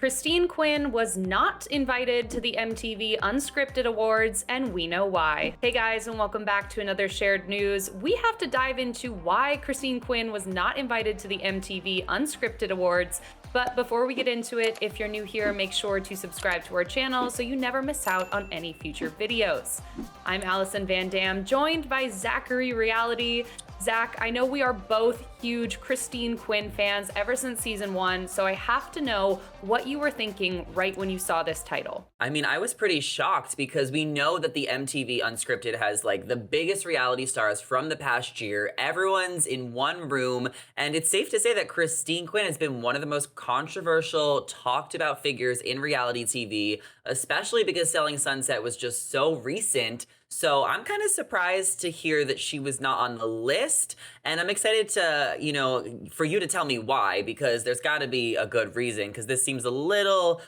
Christine Quinn was not invited to the MTV Unscripted Awards, and we know why. Hey guys, and welcome back to another shared news. We have to dive into why Christine Quinn was not invited to the MTV Unscripted Awards. But before we get into it, if you're new here, make sure to subscribe to our channel so you never miss out on any future videos. I'm Alison Van Dam, joined by Zachary Reality. Zach, I know we are both huge Christine Quinn fans ever since season 1, so I have to know what you were thinking right when you saw this title. I mean, I was pretty shocked because we know that the MTV Unscripted has like the biggest reality stars from the past year. Everyone's in one room, and it's safe to say that Christine Quinn has been one of the most controversial, talked about figures in reality TV, especially because Selling Sunset was just so recent. So I'm kind of surprised to hear that she was not on the list, and I'm excited to, for you to tell me why, because there's got to be a good reason, because this seems a little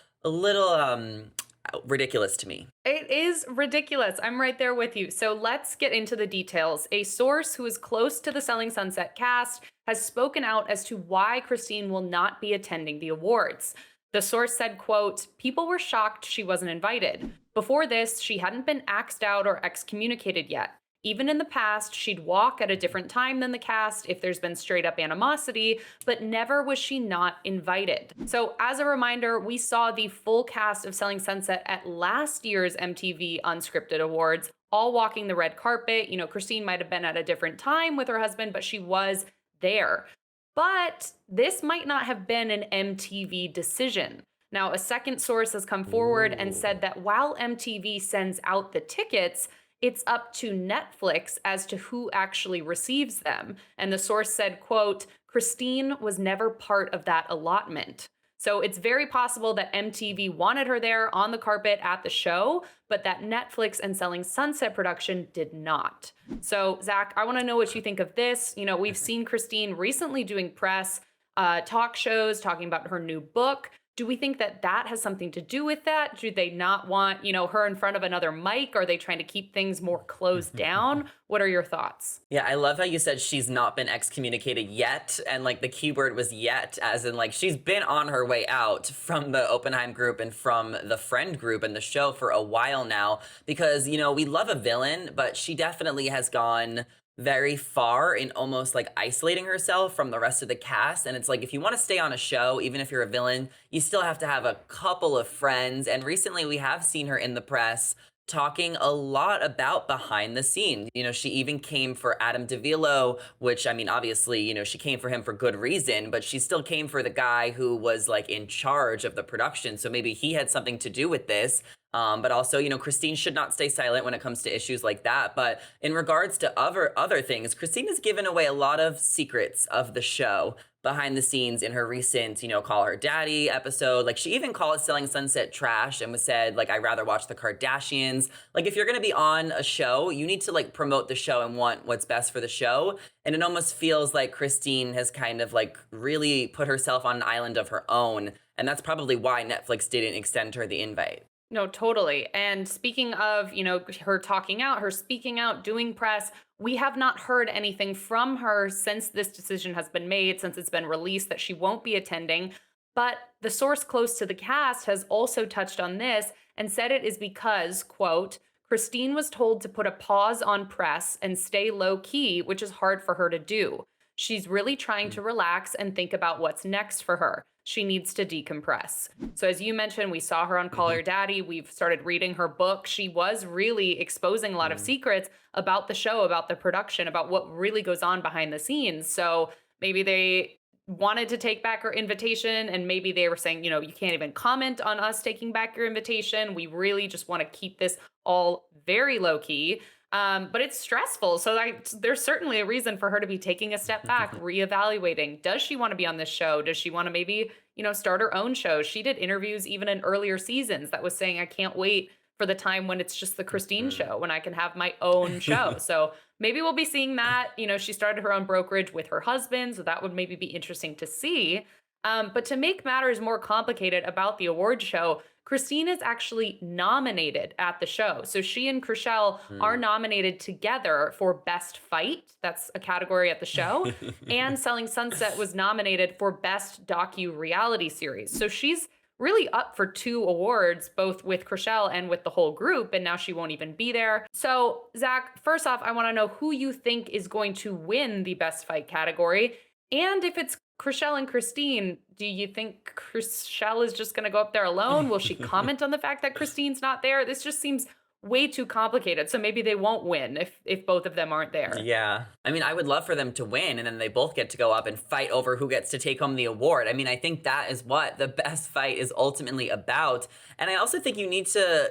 ridiculous to me. It is ridiculous. I'm right there with you. So let's get into the details. A source who is close to the Selling Sunset cast has spoken out as to why Christine will not be attending the awards. The source said, quote, "People were shocked she wasn't invited. Before this, she hadn't been axed out or excommunicated yet. Even in the past, she'd walk at a different time than the cast if there's been straight up animosity, but never was she not invited." So as a reminder, we saw the full cast of Selling Sunset at last year's MTV Unscripted Awards, all walking the red carpet. You know, Christine might have been at a different time with her husband, but she was there. But this might not have been an MTV decision. Now, a second source has come forward and said that while MTV sends out the tickets, it's up to Netflix as to who actually receives them. And the source said, quote, "Christine was never part of that allotment." So it's very possible that MTV wanted her there on the carpet at the show, but that Netflix and Selling Sunset production did not. So Zach, I want to know what you think of this. You know, we've seen Christine recently doing press talk shows talking about her new book. Do we think that that has something to do with that? Do they not want, her in front of another mic? Are they trying to keep things more closed down? What are your thoughts? Yeah, I love how you said she's not been excommunicated yet. And like the keyword was yet, as in like she's been on her way out from the Oppenheim group and from the friend group and the show for a while now. Because, we love a villain, but she definitely has gone very far in almost like isolating herself from the rest of the cast. And it's like, if you want to stay on a show, even if you're a villain, you still have to have a couple of friends. And recently we have seen her in the press talking a lot about behind the scenes. She even came for Adam DeVilo, which, I mean, obviously, she came for him for good reason, but she still came for the guy who was like in charge of the production. So maybe he had something to do with this. But also, Christine should not stay silent when it comes to issues like that. But in regards to other things, Christine has given away a lot of secrets of the show behind the scenes in her recent, Call Her Daddy episode. Like, she even called Selling Sunset trash and was said, like, "I'd rather watch the Kardashians." Like, if you're going to be on a show, you need to, like, promote the show and want what's best for the show. And it almost feels like Christine has kind of, like, really put herself on an island of her own. And that's probably why Netflix didn't extend her the invite. No, totally. And speaking of, her talking out, her speaking out, doing press, we have not heard anything from her since this decision has been made, since it's been released that she won't be attending. But the source close to the cast has also touched on this and said it is because, quote, "Christine was told to put a pause on press and stay low key, which is hard for her to do. She's really trying to relax and think about what's next for her. She needs to decompress." So as you mentioned, we saw her on Call Her Daddy. We've started reading her book. She was really exposing a lot of secrets about the show, about the production, about what really goes on behind the scenes. So maybe they wanted to take back her invitation, and maybe they were saying, you can't even comment on us taking back your invitation. We really just want to keep this all very low key. But it's stressful. So there's certainly a reason for her to be taking a step back, reevaluating. Does she want to be on this show? Does she want to maybe, start her own show? She did interviews even in earlier seasons that was saying, "I can't wait for the time when it's just the Christine show, when I can have my own show." So maybe we'll be seeing that. She started her own brokerage with her husband, so that would maybe be interesting to see. But to make matters more complicated about the award show, Christine is actually nominated at the show. So she and Chrishell are nominated together for Best Fight. That's a category at the show. And Selling Sunset was nominated for Best Docu Reality Series. So she's really up for 2 awards, both with Chriselle and with the whole group, and now she won't even be there. So, Zach, first off, I want to know who you think is going to win the best fight category. And if it's Chriselle and Christine, do you think Chriselle is just going to go up there alone? Will she comment on the fact that Christine's not there? This just seems way too complicated. So maybe they won't win if both of them aren't there. Yeah. I mean, I would love for them to win and then they both get to go up and fight over who gets to take home the award. I mean, I think that is what the best fight is ultimately about. And I also think you need to,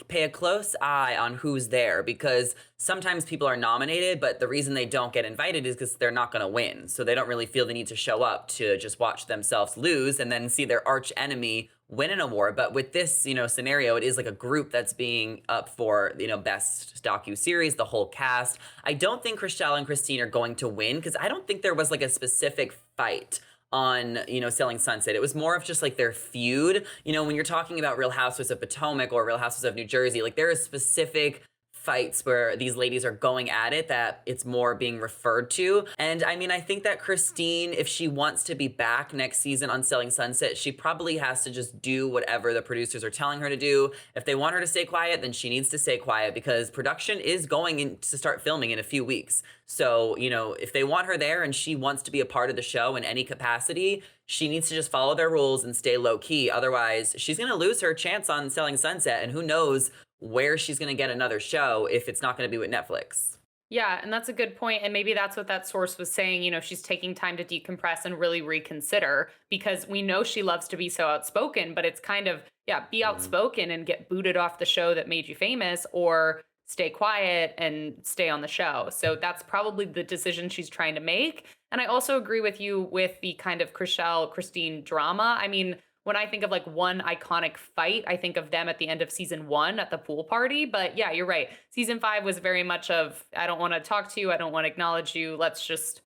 pay a close eye on who's there because sometimes people are nominated, but the reason they don't get invited is because they're not going to win. So they don't really feel the need to show up to just watch themselves lose and then see their arch enemy win an award. But with this, scenario, it is like a group that's being up for, best docu-series, the whole cast. I don't think Chriselle and Christine are going to win because I don't think there was like a specific fight on, Selling Sunset. It was more of just like their feud. When you're talking about Real Housewives of Potomac or Real Housewives of New Jersey, like there is specific fights where these ladies are going at it that it's more being referred to. And I mean, I think that Christine, if she wants to be back next season on Selling Sunset, she probably has to just do whatever the producers are telling her to do. If they want her to stay quiet, then she needs to stay quiet because production is going in to start filming in a few weeks. So, if they want her there and she wants to be a part of the show in any capacity, she needs to just follow their rules and stay low key. Otherwise, she's going to lose her chance on Selling Sunset. And who knows where she's going to get another show if it's not going to be with Netflix. Yeah, and that's a good point. And maybe that's what that source was saying. She's taking time to decompress and really reconsider because we know she loves to be so outspoken, but it's kind of, yeah, be outspoken and get booted off the show that made you famous or stay quiet and stay on the show. So that's probably the decision she's trying to make. And I also agree with you with the kind of Chriselle, Christine drama. I mean, when I think of like one iconic fight, I think of them at the end of season 1 at the pool party. But yeah, you're right. Season 5 was very much of, I don't want to talk to you. I don't want to acknowledge you. Let's just,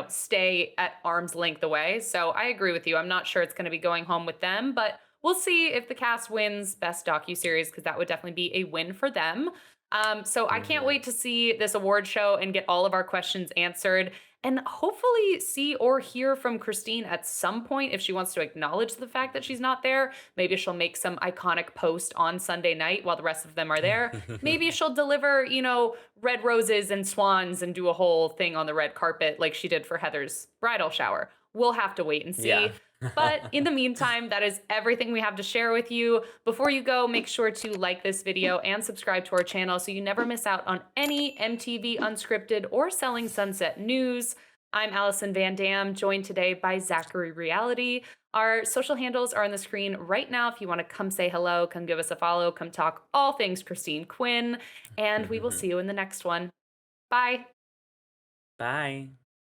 stay at arm's length away. So I agree with you. I'm not sure it's going to be going home with them, but we'll see if the cast wins best docuseries because that would definitely be a win for them. So I can't wait to see this award show and get all of our questions answered and hopefully see or hear from Christine at some point if she wants to acknowledge the fact that she's not there. Maybe she'll make some iconic post on Sunday night while the rest of them are there. Maybe she'll deliver, red roses and swans and do a whole thing on the red carpet like she did for Heather's bridal shower. We'll have to wait and see. Yeah. But in the meantime, that is everything we have to share with you. Before you go, make sure to like this video and subscribe to our channel so you never miss out on any MTV Unscripted or Selling Sunset news. I'm Alison Van Dam, joined today by Zachary Reality. Our social handles are on the screen right now if you want to come say hello, come give us a follow, come talk all things Christine Quinn, and we will see you in the next one. Bye. Bye.